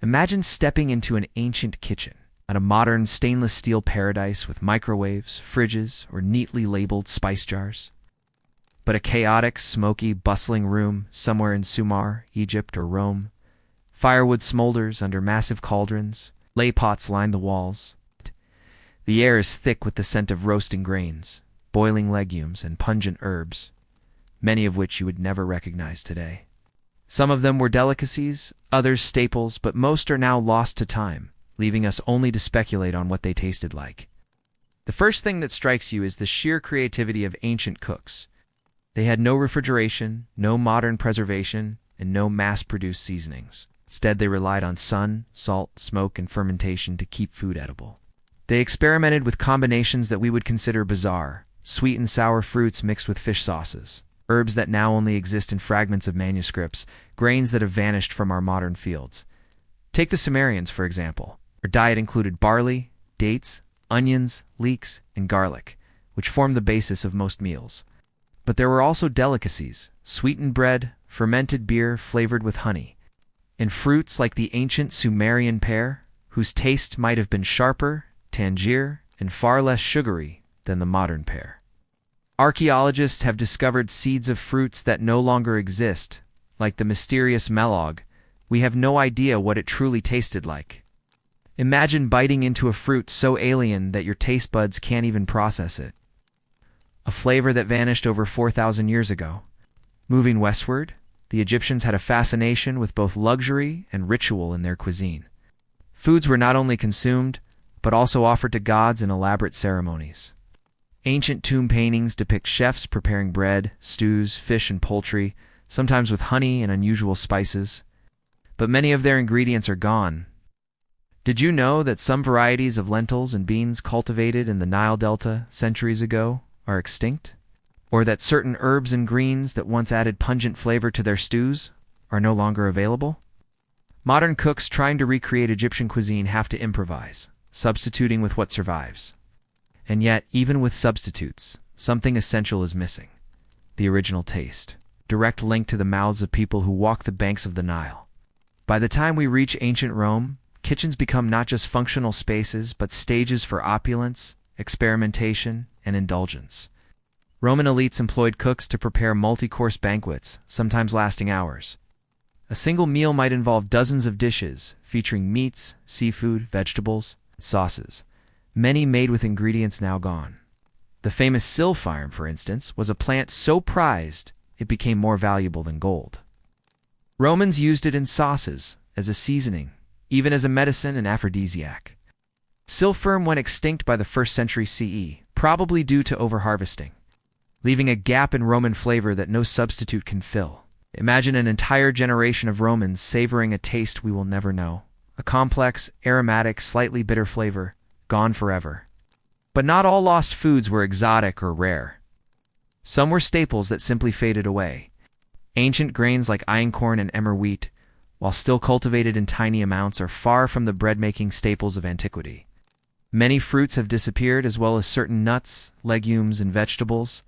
Imagine stepping into an ancient kitchen, at a modern stainless steel paradise with microwaves, fridges, or neatly labeled spice jars. But a chaotic, smoky, bustling room somewhere in Sumer, Egypt, or Rome. Firewood smolders under massive cauldrons, lay pots line the walls. The air is thick with the scent of roasting grains, boiling legumes, and pungent herbs, many of which you would never recognize today. Some of them were delicacies, others staples, but most are now lost to time, leaving us only to speculate on what they tasted like. The first thing that strikes you is the sheer creativity of ancient cooks. They had no refrigeration, no modern preservation, and no mass-produced seasonings. Instead, they relied on sun, salt, smoke, and fermentation to keep food edible. They experimented with combinations that we would consider bizarre: sweet and sour fruits mixed with fish sauces, herbs that now only exist in fragments of manuscripts, grains that have vanished from our modern fields. Take the Sumerians, for example. Their diet included barley, dates, onions, leeks, and garlic, which formed the basis of most meals. But there were also delicacies: sweetened bread, fermented beer flavored with honey, and fruits like the ancient Sumerian pear, whose taste might have been sharper, tangier, and far less sugary than the modern pear. Archaeologists have discovered seeds of fruits that no longer exist, like the mysterious melog. We have no idea what it truly tasted like. Imagine biting into a fruit so alien that your taste buds can't even process it. A flavor that vanished over 4,000 years ago. Moving westward, the Egyptians had a fascination with both luxury and ritual in their cuisine. Foods were not only consumed, but also offered to gods in elaborate ceremonies. Ancient tomb paintings depict chefs preparing bread, stews, fish, and poultry, sometimes with honey and unusual spices. But many of their ingredients are gone. Did you know that some varieties of lentils and beans cultivated in the Nile Delta centuries ago are extinct? Or that certain herbs and greens that once added pungent flavor to their stews are no longer available? Modern cooks trying to recreate Egyptian cuisine have to improvise, substituting with what survives. And yet, even with substitutes, something essential is missing: the original taste, direct link to the mouths of people who walk the banks of the Nile. By the time we reach ancient Rome, kitchens become not just functional spaces, but stages for opulence, experimentation, and indulgence. Roman elites employed cooks to prepare multi-course banquets, sometimes lasting hours. A single meal might involve dozens of dishes, featuring meats, seafood, vegetables, and sauces, many made with ingredients now gone. The famous silphium, for instance, was a plant so prized it became more valuable than gold. Romans used it in sauces, as a seasoning, even as a medicine and aphrodisiac. Silphium went extinct by the 1st century CE, probably due to overharvesting, leaving a gap in Roman flavor that no substitute can fill. Imagine an entire generation of Romans savoring a taste we will never know: a complex, aromatic, slightly bitter flavor, gone forever. But not all lost foods were exotic or rare. Some were staples that simply faded away. Ancient grains like einkorn and emmer wheat, while still cultivated in tiny amounts, are far from the bread-making staples of antiquity. Many fruits have disappeared, as well as certain nuts, legumes, and vegetables.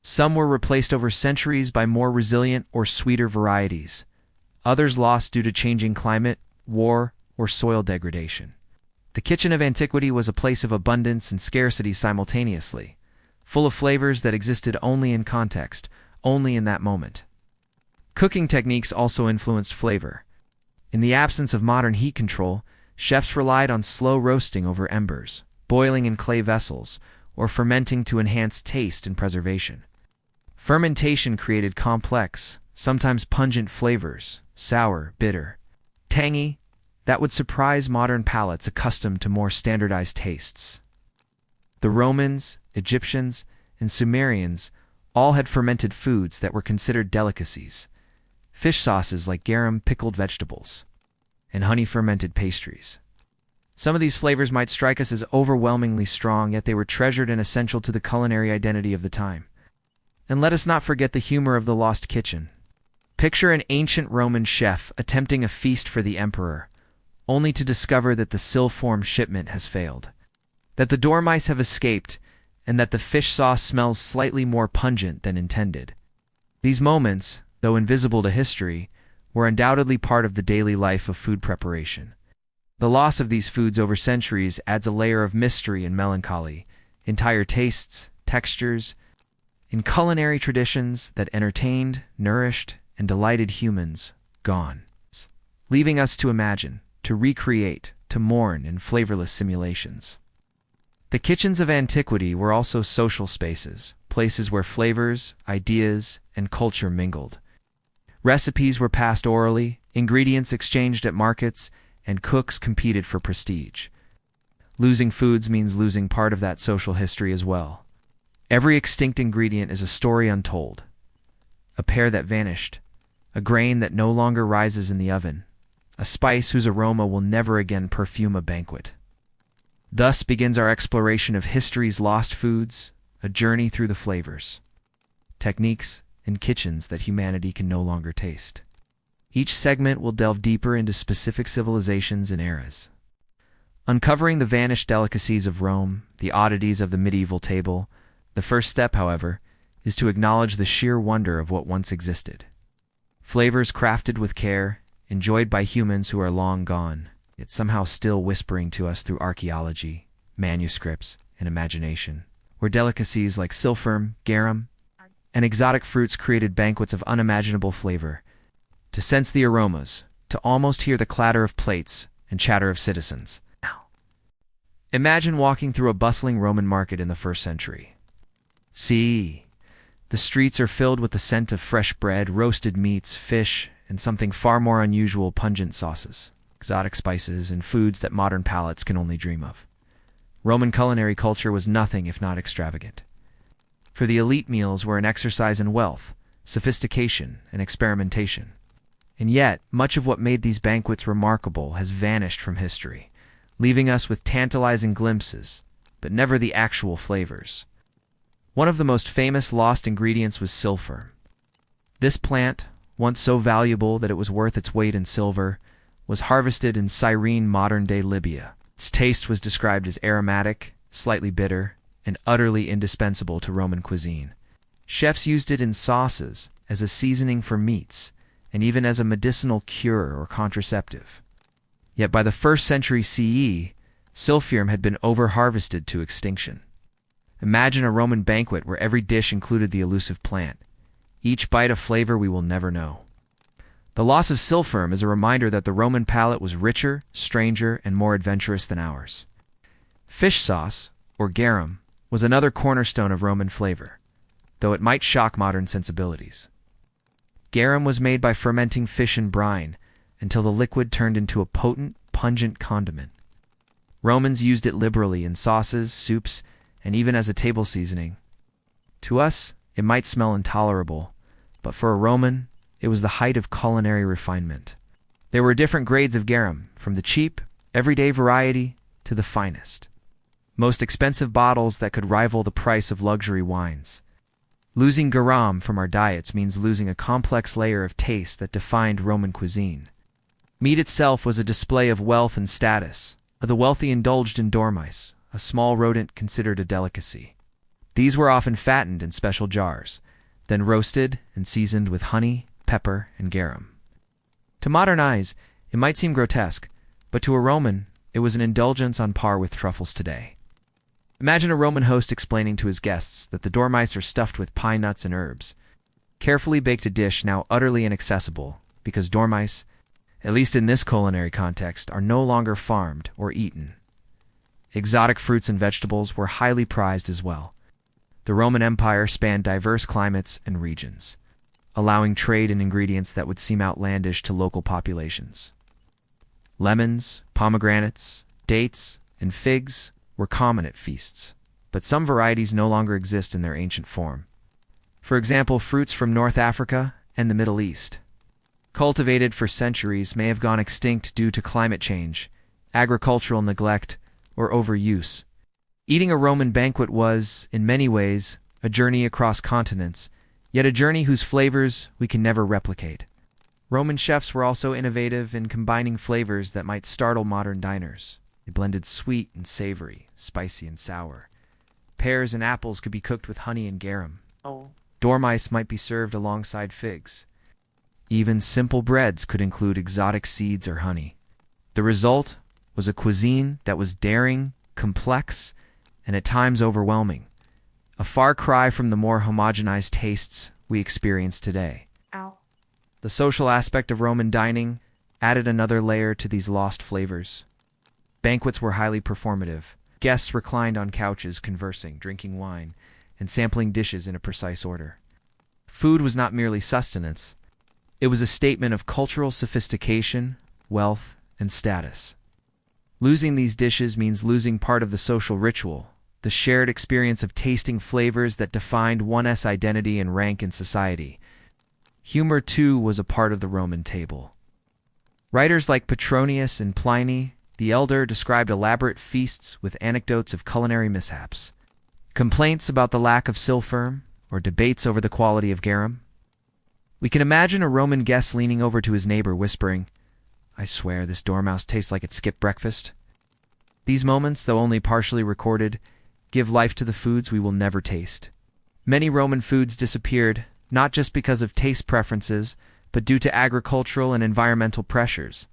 Some were replaced over centuries by more resilient or sweeter varieties. Others lost due to changing climate, war, or soil degradation. The kitchen of antiquity was a place of abundance and scarcity simultaneously, full of flavors that existed only in context, only in that moment. Cooking techniques also influenced flavor. In the absence of modern heat control, chefs relied on slow roasting over embers, boiling in clay vessels, or fermenting to enhance taste and preservation. Fermentation created complex, sometimes pungent flavors: sour, bitter, tangy, that would surprise modern palates accustomed to more standardized tastes. The Romans, Egyptians, and Sumerians all had fermented foods that were considered delicacies: fish sauces like garum pickled vegetables, and honey-fermented pastries. Some of these flavors might strike us as overwhelmingly strong, yet they were treasured and essential to the culinary identity of the time. And let us not forget the humor of the lost kitchen. Picture an ancient Roman chef attempting a feast for the emperor, only to discover that the silphium shipment has failed, that the dormice have escaped, and that the fish sauce smells slightly more pungent than intended. These moments, though invisible to history, were undoubtedly part of the daily life of food preparation. The loss of these foods over centuries adds a layer of mystery and melancholy. Entire tastes, textures, and culinary traditions that entertained, nourished, and delighted humans gone, leaving us to imagine, to recreate, to mourn in flavorless simulations. The kitchens of antiquity were also social spaces, places where flavors, ideas, and culture mingled. Recipes were passed orally, ingredients exchanged at markets, and cooks competed for prestige. Losing foods means losing part of that social history as well. Every extinct ingredient is a story untold. A pear that vanished, a grain that no longer rises in the oven, a spice whose aroma will never again perfume a banquet. Thus begins our exploration of history's lost foods, a journey through the flavors, techniques, and kitchens that humanity can no longer taste. Each segment will delve deeper into specific civilizations and eras, uncovering the vanished delicacies of Rome, the oddities of the medieval table. The first step, however, is to acknowledge the sheer wonder of what once existed. Flavors crafted with care, enjoyed by humans who are long gone, yet somehow still whispering to us through archaeology, manuscripts, and imagination, where delicacies like silphium, garum, and exotic fruits created banquets of unimaginable flavor. To sense the aromas, to almost hear the clatter of plates and chatter of citizens. Imagine walking through a bustling Roman market in the 1st century. See, the streets are filled with the scent of fresh bread, roasted meats, fish, and something far more unusual, pungent sauces, exotic spices, and foods that modern palates can only dream of. Roman culinary culture was nothing if not extravagant. For the elite, meals were an exercise in wealth, sophistication, and experimentation. And yet, much of what made these banquets remarkable has vanished from history, leaving us with tantalizing glimpses, but never the actual flavors. One of the most famous lost ingredients was silphium. This plant, once so valuable that it was worth its weight in silver, was harvested in Cyrene, modern-day Libya. Its taste was described as aromatic, slightly bitter, and utterly indispensable to Roman cuisine. Chefs used it in sauces, as a seasoning for meats, and even as a medicinal cure or contraceptive. Yet by the 1st century CE, silphium had been over-harvested to extinction. Imagine a Roman banquet where every dish included the elusive plant, each bite a flavor we will never know. The loss of silphium is a reminder that the Roman palate was richer, stranger, and more adventurous than ours. Fish sauce, or garum, was another cornerstone of Roman flavor, though it might shock modern sensibilities. Garum was made by fermenting fish in brine until the liquid turned into a potent, pungent condiment. Romans used it liberally in sauces, soups, and even as a table seasoning. To us, it might smell intolerable, but for a Roman, it was the height of culinary refinement. There were different grades of garum, from the cheap, everyday variety to the finest, most expensive bottles that could rival the price of luxury wines. Losing garum from our diets means losing a complex layer of taste that defined Roman cuisine. Meat itself was a display of wealth and status. The wealthy indulged in dormice, a small rodent considered a delicacy. These were often fattened in special jars, then roasted and seasoned with honey, pepper, and garum. To modern eyes, it might seem grotesque, but to a Roman, it was an indulgence on par with truffles today. Imagine a Roman host explaining to his guests that the dormice are stuffed with pine nuts and herbs. Carefully baked, a dish now utterly inaccessible, because dormice, at least in this culinary context, are no longer farmed or eaten. Exotic fruits and vegetables were highly prized as well. The Roman Empire spanned diverse climates and regions, allowing trade in ingredients that would seem outlandish to local populations. Lemons, pomegranates, dates, and figs were common at feasts, but some varieties no longer exist in their ancient form. For example, fruits from North Africa and the Middle East, cultivated for centuries, may have gone extinct due to climate change, agricultural neglect, or overuse. Eating a Roman banquet was, in many ways, a journey across continents, yet a journey whose flavors we can never replicate. Roman chefs were also innovative in combining flavors that might startle modern diners. They blended sweet and savory, spicy and sour. Pears and apples could be cooked with honey and garum. Dormice might be served alongside figs. Even simple breads could include exotic seeds or honey. The result was a cuisine that was daring, complex, and at times overwhelming, a far cry from the more homogenized tastes we experience today. Ow. The social aspect of Roman dining added another layer to these lost flavors. Banquets were highly performative. Guests reclined on couches, conversing, drinking wine, and sampling dishes in a precise order. Food was not merely sustenance. It was a statement of cultural sophistication, wealth, and status. Losing these dishes means losing part of the social ritual, the shared experience of tasting flavors that defined one's identity and rank in society. Humor, too, was a part of the Roman table. Writers like Petronius and Pliny the Elder described elaborate feasts with anecdotes of culinary mishaps, complaints about the lack of silphium, or debates over the quality of garum. We can imagine a Roman guest leaning over to his neighbor, whispering, "I swear this dormouse tastes like it skipped breakfast." These moments, though only partially recorded, give life to the foods we will never taste. Many Roman foods disappeared, not just because of taste preferences, but due to agricultural and environmental pressures.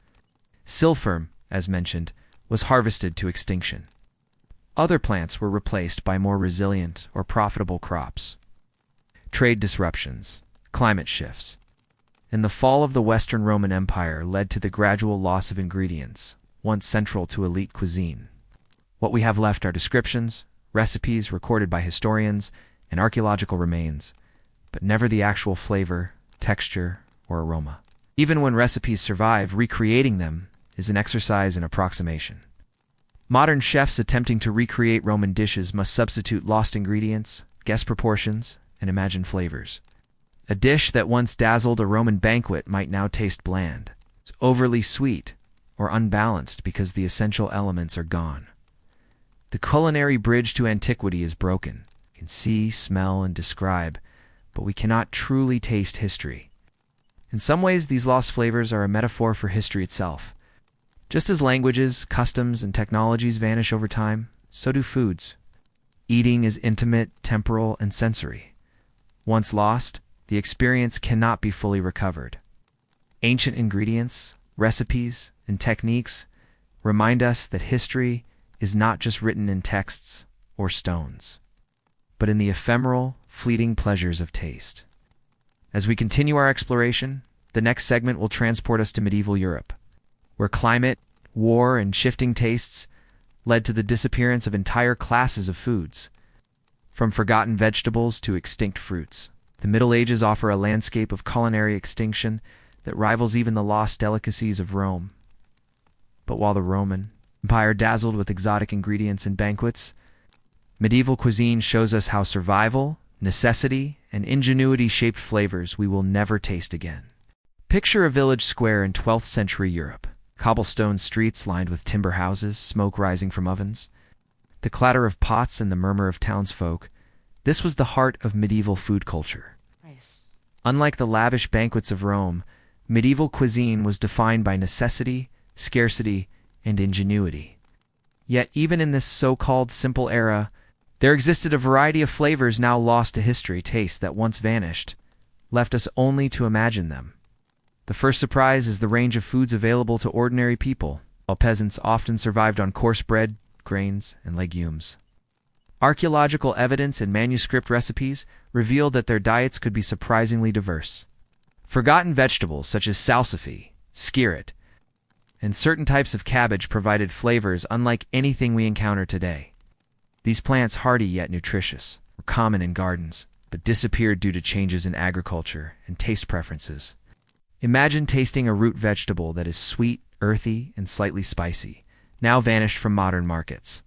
Silphium, as mentioned, was harvested to extinction. Other plants were replaced by more resilient or profitable crops. Trade disruptions, climate shifts, and the fall of the Western Roman Empire led to the gradual loss of ingredients, once central to elite cuisine. What we have left are descriptions, recipes recorded by historians, and archaeological remains, but never the actual flavor, texture, or aroma. Even when recipes survive, recreating them is an exercise in approximation. Modern chefs attempting to recreate Roman dishes must substitute lost ingredients, guess proportions, and imagine flavors. A dish that once dazzled a Roman banquet might now taste bland. It's overly sweet or unbalanced because the essential elements are gone. The culinary bridge to antiquity is broken. We can see, smell, and describe, but we cannot truly taste history. In some ways, these lost flavors are a metaphor for history itself. Just as languages, customs, and technologies vanish over time, so do foods. Eating is intimate, temporal, and sensory. Once lost, the experience cannot be fully recovered. Ancient ingredients, recipes, and techniques remind us that history is not just written in texts or stones, but in the ephemeral, fleeting pleasures of taste. As we continue our exploration, the next segment will transport us to medieval Europe, where climate, war, and shifting tastes led to the disappearance of entire classes of foods. From forgotten vegetables to extinct fruits, the Middle Ages offer a landscape of culinary extinction that rivals even the lost delicacies of Rome. But while the Roman Empire dazzled with exotic ingredients and banquets, medieval cuisine shows us how survival, necessity, and ingenuity shaped flavors we will never taste again. Picture a village square in 12th century Europe. Cobblestone streets lined with timber houses, smoke rising from ovens, the clatter of pots and the murmur of townsfolk. This was the heart of medieval food culture. Nice. Unlike the lavish banquets of Rome, medieval cuisine was defined by necessity, scarcity, and ingenuity. Yet even in this so-called simple era, there existed a variety of flavors now lost to history, tastes that once vanished, left us only to imagine them. The first surprise is the range of foods available to ordinary people, while peasants often survived on coarse bread, grains, and legumes. Archaeological evidence and manuscript recipes reveal that their diets could be surprisingly diverse. Forgotten vegetables such as salsify, skirret, and certain types of cabbage provided flavors unlike anything we encounter today. These plants, hardy yet nutritious, were common in gardens, but disappeared due to changes in agriculture and taste preferences. Imagine tasting a root vegetable that is sweet, earthy, and slightly spicy, now vanished from modern markets.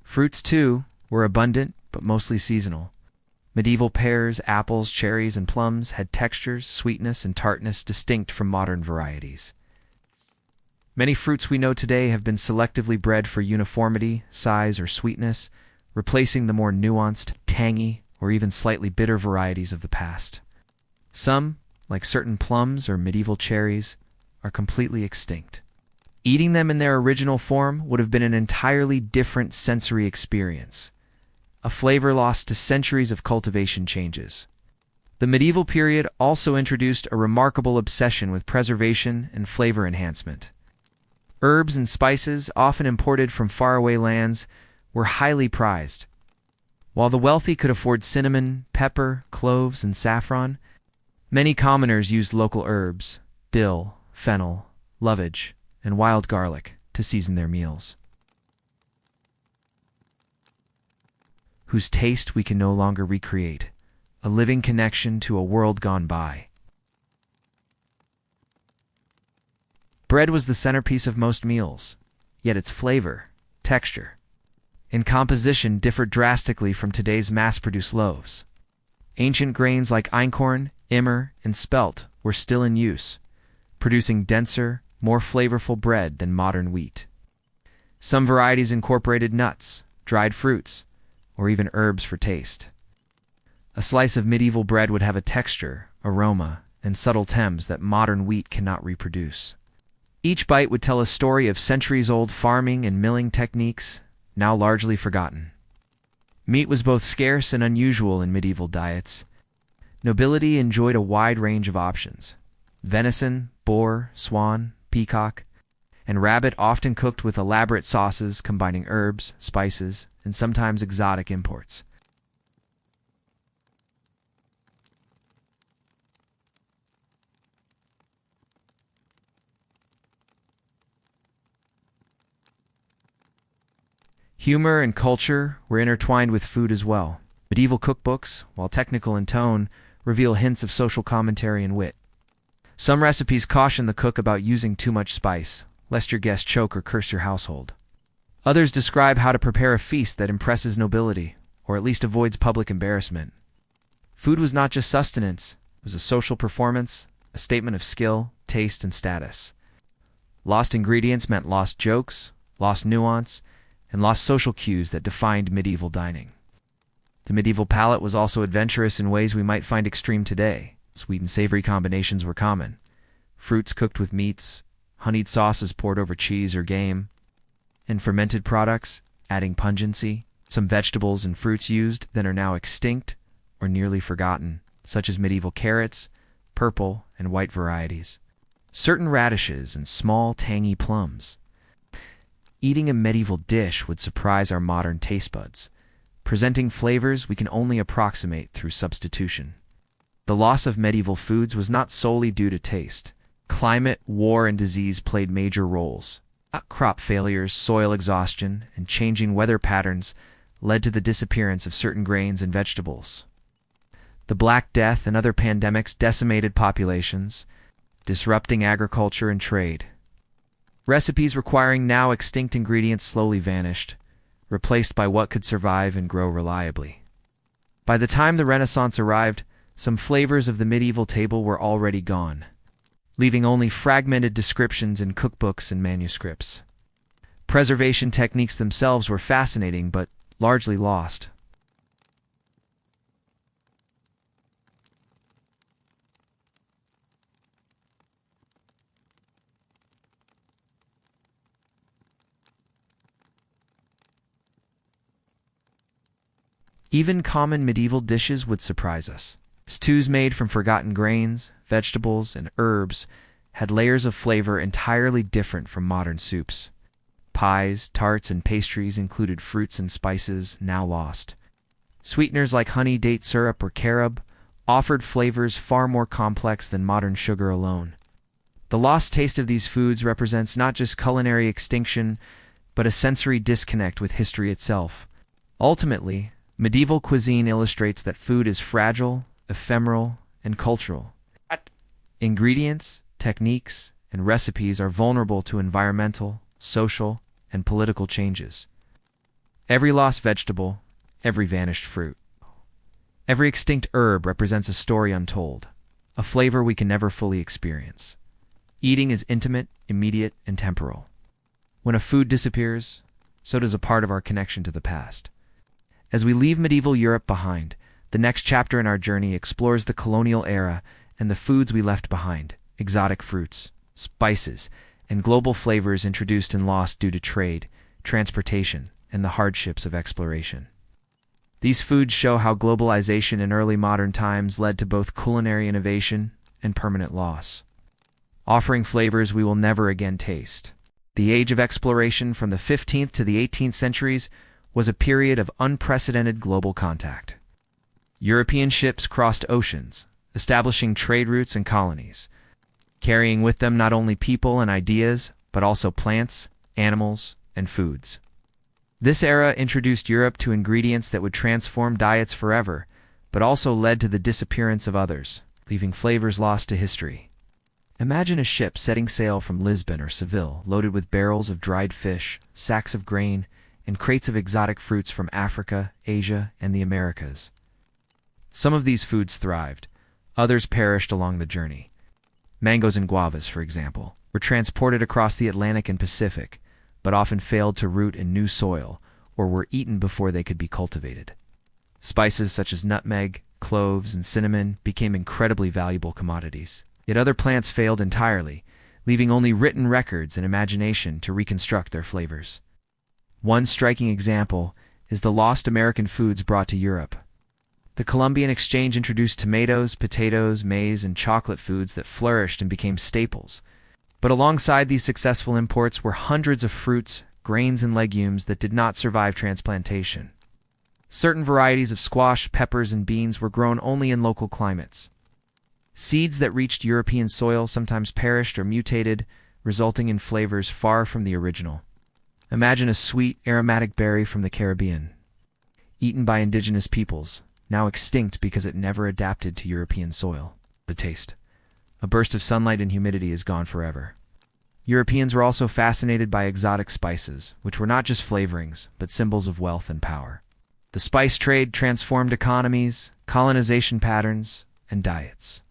Fruits, too, were abundant, but mostly seasonal. Medieval pears, apples, cherries, and plums had textures, sweetness, and tartness distinct from modern varieties. Many fruits we know today have been selectively bred for uniformity, size, or sweetness, replacing the more nuanced, tangy, or even slightly bitter varieties of the past. Some, like certain plums or medieval cherries, are completely extinct. Eating them in their original form would have been an entirely different sensory experience, a flavor lost to centuries of cultivation changes. The medieval period also introduced a remarkable obsession with preservation and flavor enhancement. Herbs and spices, often imported from faraway lands, were highly prized. While the wealthy could afford cinnamon, pepper, cloves, and saffron, many commoners used local herbs, dill, fennel, lovage, and wild garlic, to season their meals, whose taste we can no longer recreate, a living connection to a world gone by. Bread was the centerpiece of most meals, yet its flavor, texture, and composition differed drastically from today's mass-produced loaves. Ancient grains like einkorn, emmer, and spelt were still in use, producing denser, more flavorful bread than modern wheat. Some varieties incorporated nuts, dried fruits, or even herbs for taste. A slice of medieval bread would have a texture, aroma, and subtle stems that modern wheat cannot reproduce. Each bite would tell a story of centuries-old farming and milling techniques, now largely forgotten. Meat was both scarce and unusual in medieval diets. Nobility enjoyed a wide range of options: venison, boar, swan, peacock, and rabbit, often cooked with elaborate sauces combining herbs, spices, and sometimes exotic imports. Humor and culture were intertwined with food as well. Medieval cookbooks, while technical in tone, reveal hints of social commentary and wit. Some recipes caution the cook about using too much spice, lest your guests choke or curse your household. Others describe how to prepare a feast that impresses nobility, or at least avoids public embarrassment. Food was not just sustenance, it was a social performance, a statement of skill, taste, and status. Lost ingredients meant lost jokes, lost nuance, and lost social cues that defined medieval dining. The medieval palate was also adventurous in ways we might find extreme today. Sweet and savory combinations were common. Fruits cooked with meats, honeyed sauces poured over cheese or game, and fermented products, adding pungency. Some vegetables and fruits used that are now extinct or nearly forgotten, such as medieval carrots, purple and white varieties. Certain radishes and small, tangy plums. Eating a medieval dish would surprise our modern taste buds, presenting flavors we can only approximate through substitution. The loss of medieval foods was not solely due to taste. Climate, war, and disease played major roles. Crop failures, soil exhaustion, and changing weather patterns led to the disappearance of certain grains and vegetables. The Black Death and other pandemics decimated populations, disrupting agriculture and trade. Recipes requiring now extinct ingredients slowly vanished, replaced by what could survive and grow reliably. By the time the Renaissance arrived, some flavors of the medieval table were already gone, leaving only fragmented descriptions in cookbooks and manuscripts. Preservation techniques themselves were fascinating but largely lost. Even common medieval dishes would surprise us. Stews made from forgotten grains, vegetables, and herbs had layers of flavor entirely different from modern soups. Pies, tarts, and pastries included fruits and spices now lost. Sweeteners like honey, date syrup, or carob offered flavors far more complex than modern sugar alone. The lost taste of these foods represents not just culinary extinction, but a sensory disconnect with history itself. Ultimately, medieval cuisine illustrates that food is fragile, ephemeral, and cultural. Ingredients, techniques, and recipes are vulnerable to environmental, social, and political changes. Every lost vegetable, every vanished fruit, every extinct herb represents a story untold, a flavor we can never fully experience. Eating is intimate, immediate, and temporal. When a food disappears, so does a part of our connection to the past. As we leave medieval Europe behind, the next chapter in our journey explores the colonial era and the foods we left behind: exotic fruits, spices, and global flavors introduced and lost due to trade, transportation, and the hardships of exploration. These foods show how globalization in early modern times led to both culinary innovation and permanent loss, offering flavors we will never again taste. The age of exploration from the 15th to the 18th centuries was a period of unprecedented global contact. European ships crossed oceans, establishing trade routes and colonies, carrying with them not only people and ideas, but also plants, animals, and foods. This era introduced Europe to ingredients that would transform diets forever, but also led to the disappearance of others, leaving flavors lost to history. Imagine a ship setting sail from Lisbon or Seville, loaded with barrels of dried fish, sacks of grain, and crates of exotic fruits from Africa, Asia, and the Americas. Some of these foods thrived, others perished along the journey. Mangoes and guavas, for example, were transported across the Atlantic and Pacific, but often failed to root in new soil or were eaten before they could be cultivated. Spices such as nutmeg, cloves, and cinnamon became incredibly valuable commodities. Yet other plants failed entirely, leaving only written records and imagination to reconstruct their flavors. One striking example is the lost American foods brought to Europe. The Columbian exchange introduced tomatoes, potatoes, maize, and chocolate foods that flourished and became staples. But alongside these successful imports were hundreds of fruits, grains, and legumes that did not survive transplantation. Certain varieties of squash, peppers, and beans were grown only in local climates. Seeds that reached European soil sometimes perished or mutated, resulting in flavors far from the original. Imagine a sweet, aromatic berry from the Caribbean, eaten by indigenous peoples, now extinct because it never adapted to European soil. The taste. A burst of sunlight and humidity is gone forever. Europeans were also fascinated by exotic spices, which were not just flavorings, but symbols of wealth and power. The spice trade transformed economies, colonization patterns, and diets.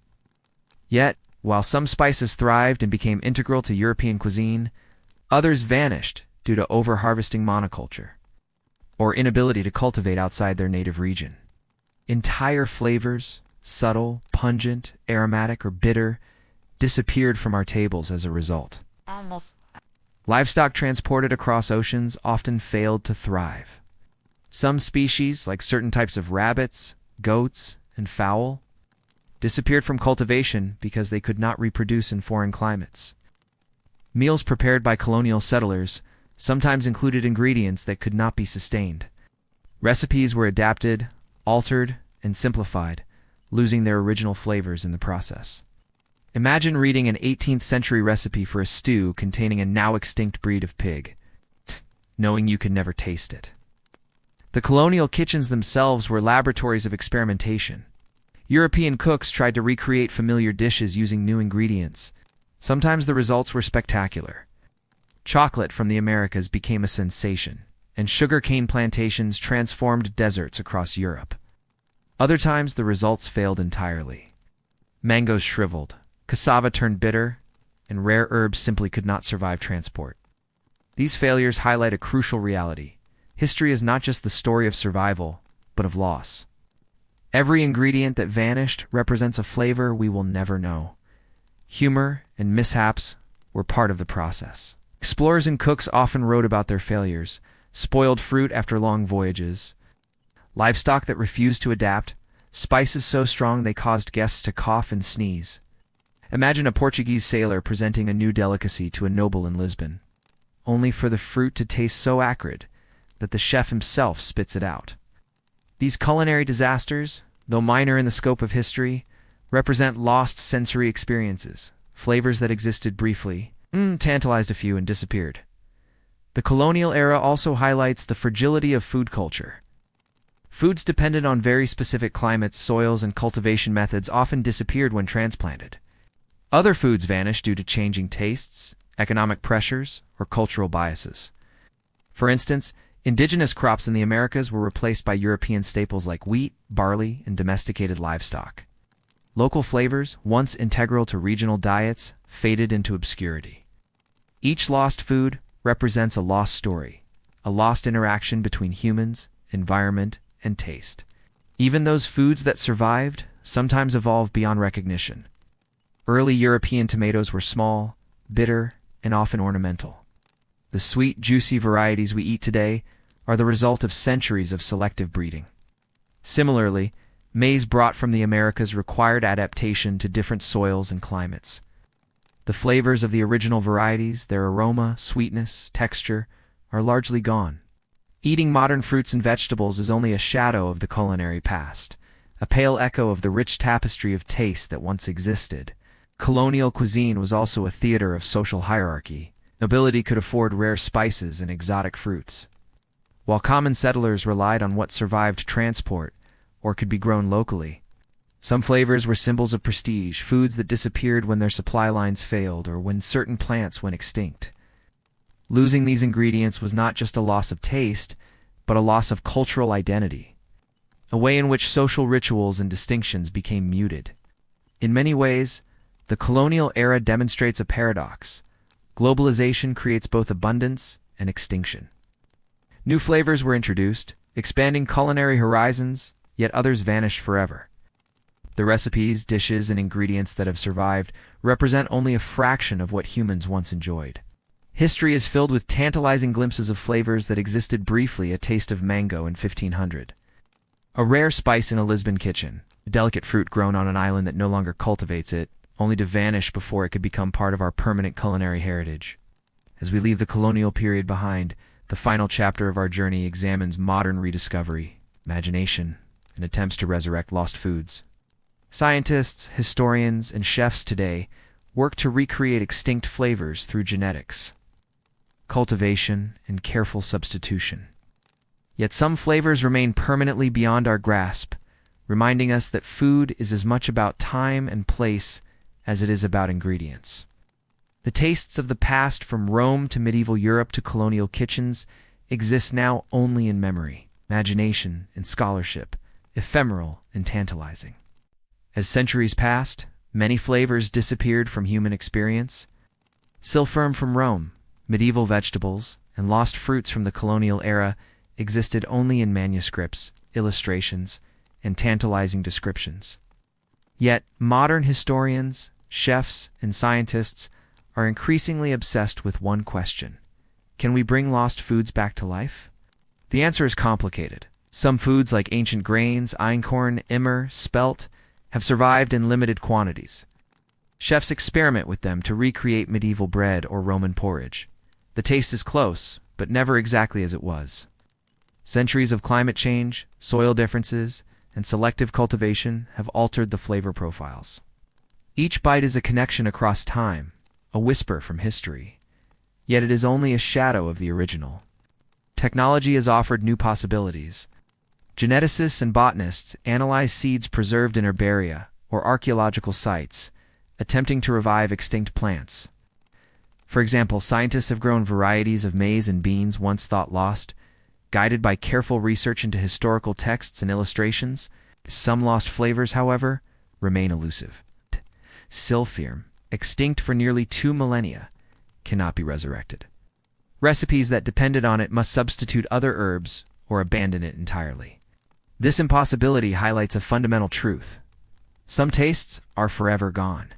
Yet, while some spices thrived and became integral to European cuisine, others vanished due to over-harvesting monoculture, or inability to cultivate outside their native region. Entire flavors, subtle, pungent, aromatic, or bitter, disappeared from our tables as a result. Livestock transported across oceans often failed to thrive. Some species, like certain types of rabbits, goats, and fowl, disappeared from cultivation because they could not reproduce in foreign climates. Meals prepared by colonial settlers sometimes included ingredients that could not be sustained. Recipes were adapted, altered, and simplified, losing their original flavors in the process. Imagine reading an 18th century recipe for a stew containing a now extinct breed of pig, knowing you could never taste it. The colonial kitchens themselves were laboratories of experimentation. European cooks tried to recreate familiar dishes using new ingredients. Sometimes the results were spectacular. Chocolate from the Americas became a sensation, and sugarcane plantations transformed deserts across Europe. Other times the results failed entirely. Mangoes shriveled, cassava turned bitter, and rare herbs simply could not survive transport. These failures highlight a crucial reality. History is not just the story of survival, but of loss. Every ingredient that vanished represents a flavor we will never know. Humor and mishaps were part of the process. Explorers and cooks often wrote about their failures: spoiled fruit after long voyages, livestock that refused to adapt, spices so strong they caused guests to cough and sneeze. Imagine a Portuguese sailor presenting a new delicacy to a noble in Lisbon, only for the fruit to taste so acrid that the chef himself spits it out. These culinary disasters, though minor in the scope of history, represent lost sensory experiences, flavors that existed briefly, tantalized a few, and disappeared. The colonial era also highlights the fragility of food culture. Foods dependent on very specific climates, soils, and cultivation methods often disappeared when transplanted. Other foods vanished due to changing tastes, economic pressures, or cultural biases. For instance, indigenous crops in the Americas were replaced by European staples like wheat, barley, and domesticated livestock. Local flavors, once integral to regional diets, faded into obscurity. Each lost food represents a lost story, a lost interaction between humans, environment, and taste. Even those foods that survived sometimes evolved beyond recognition. Early European tomatoes were small, bitter, and often ornamental. The sweet, juicy varieties we eat today are the result of centuries of selective breeding. Similarly, maize brought from the Americas required adaptation to different soils and climates. The flavors of the original varieties, their aroma, sweetness, texture, are largely gone. Eating modern fruits and vegetables is only a shadow of the culinary past, a pale echo of the rich tapestry of taste that once existed. Colonial cuisine was also a theater of social hierarchy. Nobility could afford rare spices and exotic fruits, while common settlers relied on what survived transport or could be grown locally. Some flavors were symbols of prestige, foods that disappeared when their supply lines failed or when certain plants went extinct. Losing these ingredients was not just a loss of taste, but a loss of cultural identity, a way in which social rituals and distinctions became muted. In many ways, the colonial era demonstrates a paradox. Globalization creates both abundance and extinction. New flavors were introduced, expanding culinary horizons, yet others vanished forever. The recipes, dishes, and ingredients that have survived represent only a fraction of what humans once enjoyed. History is filled with tantalizing glimpses of flavors that existed briefly. A taste of mango in 1500. A rare spice in a Lisbon kitchen, a delicate fruit grown on an island that no longer cultivates it, only to vanish before it could become part of our permanent culinary heritage. As we leave the colonial period behind, the final chapter of our journey examines modern rediscovery, imagination, and attempts to resurrect lost foods. Scientists, historians, and chefs today work to recreate extinct flavors through genetics, cultivation, and careful substitution. Yet some flavors remain permanently beyond our grasp, reminding us that food is as much about time and place as it is about ingredients. The tastes of the past, from Rome to medieval Europe to colonial kitchens, exist now only in memory, imagination, and scholarship, ephemeral and tantalizing. As centuries passed, many flavors disappeared from human experience. Silphium from Rome, medieval vegetables, and lost fruits from the colonial era existed only in manuscripts, illustrations, and tantalizing descriptions. Yet, modern historians, chefs, and scientists are increasingly obsessed with one question: can we bring lost foods back to life? The answer is complicated. Some foods like ancient grains, einkorn, emmer, spelt, have survived in limited quantities. Chefs experiment with them to recreate medieval bread or Roman porridge. The taste is close, but never exactly as it was. Centuries of climate change, soil differences, and selective cultivation have altered the flavor profiles. Each bite is a connection across time, a whisper from history, yet it is only a shadow of the original. Technology has offered new possibilities. Geneticists and botanists analyze seeds preserved in herbaria or archaeological sites, attempting to revive extinct plants. For example, scientists have grown varieties of maize and beans once thought lost, guided by careful research into historical texts and illustrations. Some lost flavors, however, remain elusive. Silphium, extinct for nearly 2 millennia, cannot be resurrected. Recipes that depended on it must substitute other herbs or abandon it entirely. This impossibility highlights a fundamental truth. Some tastes are forever gone.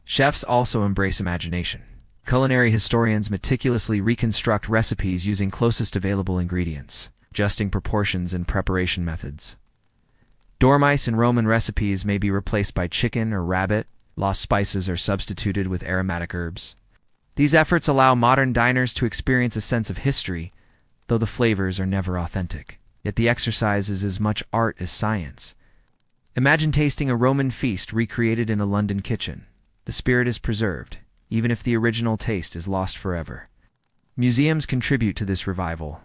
Chefs also embrace imagination. Culinary historians meticulously reconstruct recipes using closest available ingredients, adjusting proportions and preparation methods. Dormice in Roman recipes may be replaced by chicken or rabbit. Lost spices are substituted with aromatic herbs. These efforts allow modern diners to experience a sense of history, though the flavors are never authentic. Yet the exercise is as much art as science. Imagine tasting a Roman feast recreated in a London kitchen. The spirit is preserved, even if the original taste is lost forever. Museums contribute to this revival.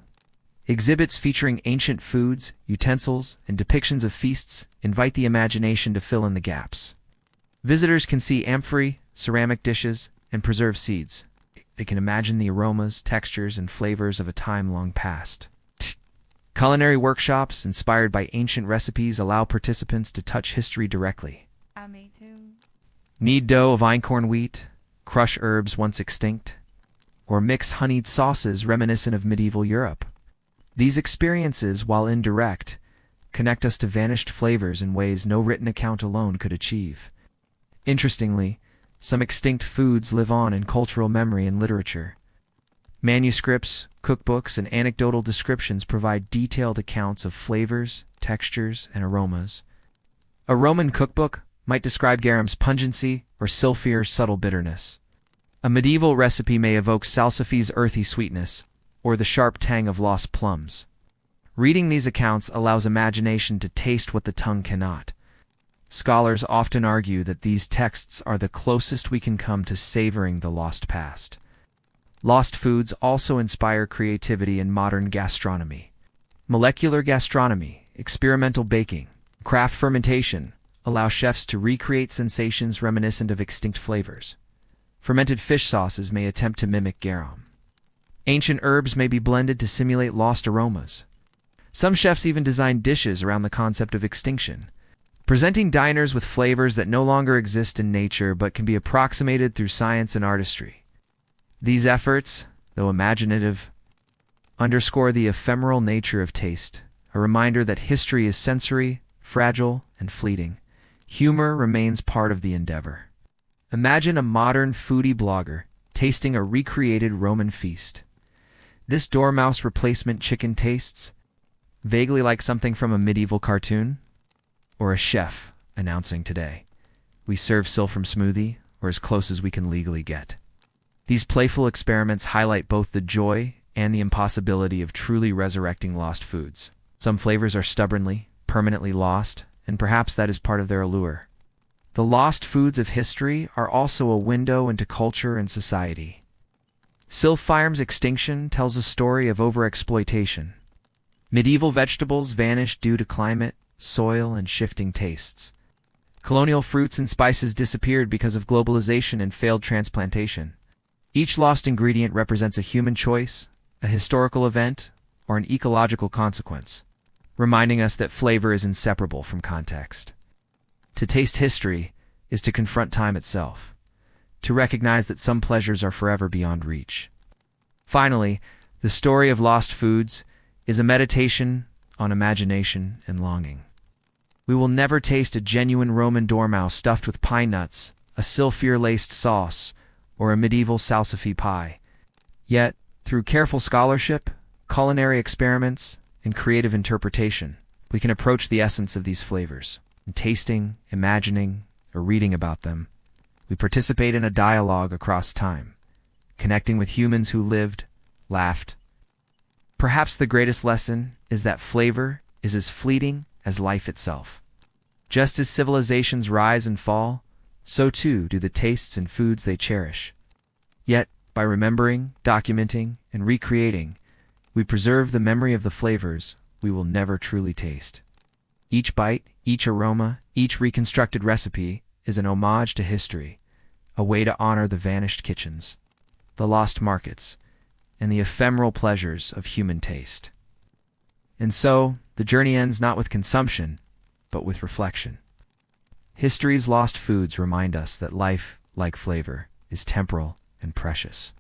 Exhibits featuring ancient foods, utensils, and depictions of feasts invite the imagination to fill in the gaps. Visitors can see amphorae, ceramic dishes, and preserved seeds. They can imagine the aromas, textures, and flavors of a time long past. Culinary workshops inspired by ancient recipes allow participants to touch history directly. Me too. Knead dough of einkorn wheat, crush herbs once extinct, or mix honeyed sauces reminiscent of medieval Europe. These experiences, while indirect, connect us to vanished flavors in ways no written account alone could achieve. Interestingly, some extinct foods live on in cultural memory and literature. Manuscripts, cookbooks, and anecdotal descriptions provide detailed accounts of flavors, textures, and aromas. A Roman cookbook might describe garam's pungency or sulfur's subtle bitterness. A medieval recipe may evoke salsify's earthy sweetness or the sharp tang of lost plums. Reading these accounts allows imagination to taste what the tongue cannot. Scholars often argue that these texts are the closest we can come to savoring the lost past. Lost foods also inspire creativity in modern gastronomy. Molecular gastronomy, experimental baking, craft fermentation allow chefs to recreate sensations reminiscent of extinct flavors. Fermented fish sauces may attempt to mimic garum. Ancient herbs may be blended to simulate lost aromas. Some chefs even design dishes around the concept of extinction, presenting diners with flavors that no longer exist in nature but can be approximated through science and artistry. These efforts, though imaginative, underscore the ephemeral nature of taste, a reminder that history is sensory, fragile, and fleeting. Humor remains part of the endeavor. Imagine a modern foodie blogger tasting a recreated Roman feast. This dormouse replacement chicken tastes vaguely like something from a medieval cartoon, or a chef announcing today, "We serve silfram smoothie," or as close as we can legally get. These playful experiments highlight both the joy and the impossibility of truly resurrecting lost foods. Some flavors are stubbornly, permanently lost, and perhaps that is part of their allure. The lost foods of history are also a window into culture and society. Silphire's extinction tells a story of overexploitation. Medieval vegetables vanished due to climate, soil, and shifting tastes. Colonial fruits and spices disappeared because of globalization and failed transplantation. Each lost ingredient represents a human choice, a historical event, or an ecological consequence, reminding us that flavor is inseparable from context. To taste history is to confront time itself, to recognize that some pleasures are forever beyond reach. Finally, the story of lost foods is a meditation on imagination and longing. We will never taste a genuine Roman dormouse stuffed with pine nuts, a sulfur-laced sauce, or a medieval salsify pie. Yet, through careful scholarship, culinary experiments, and creative interpretation, we can approach the essence of these flavors. In tasting, imagining, or reading about them, we participate in a dialogue across time, connecting with humans who lived, laughed. Perhaps the greatest lesson is that flavor is as fleeting as life itself. Just as civilizations rise and fall, so too do the tastes and foods they cherish. Yet, by remembering, documenting, and recreating, we preserve the memory of the flavors we will never truly taste. Each bite, each aroma, each reconstructed recipe is an homage to history, a way to honor the vanished kitchens, the lost markets, and the ephemeral pleasures of human taste. And so, the journey ends not with consumption, but with reflection. History's lost foods remind us that life, like flavor, is temporal and precious.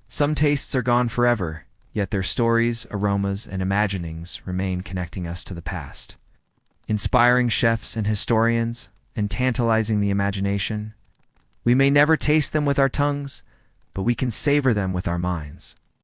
Some tastes are gone forever, yet their stories, aromas, and imaginings remain connecting us to the past. Inspiring chefs and historians, and tantalizing the imagination, we may never taste them with our tongues, but we can savor them with our minds.